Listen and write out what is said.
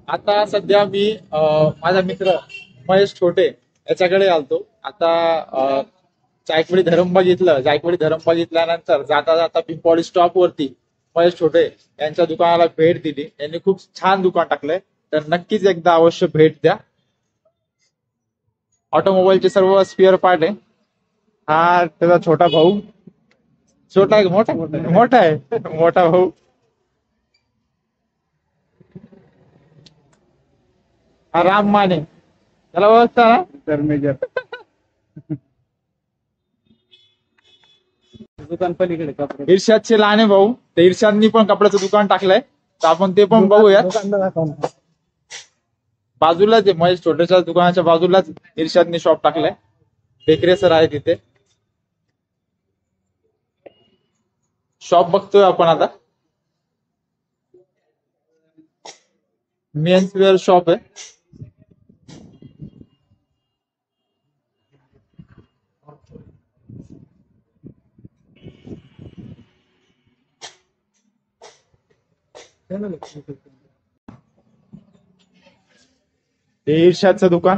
आता सध्या मी माझा मित्र महेश छोटे याच्याकडे आलतो. आता जायकवाडी धरम बघितलं. जायकवाडी धरम बघितल्यानंतर जाता जाता पिंपॉळी स्टॉप वरती महेश छोटे यांच्या दुकानाला भेट दिली. यांनी खूप छान दुकान टाकलंय, तर नक्कीच एकदा अवश्य भेट द्या. ऑटोमोबाईलचे सर्व स्पेअर पार्ट आहे. हा त्याचा छोटा भाऊ. छोटा आहे का मोठा? मोठा आहे, मोठा भाऊ. हा राम माने, त्याला ओळखता ना? सर मेजर दुकान पलीकडे कपडे इर्षादचे लहाने भाऊ, ते इर्षादनी पण कपड्याचं दुकान टाकलंय, तर आपण ते पण बघूया. दुकानला दाखव ना. बाजूलाच आहे, महेश छोटेच्या दुकानाच्या बाजूलाच इर्षादनी शॉप टाकलंय. बेकरी सर आहे तिथे. शॉप बघतोय आपण आता. मेन्स वेअर शॉप आहे. हे इर्षादचं दुकान.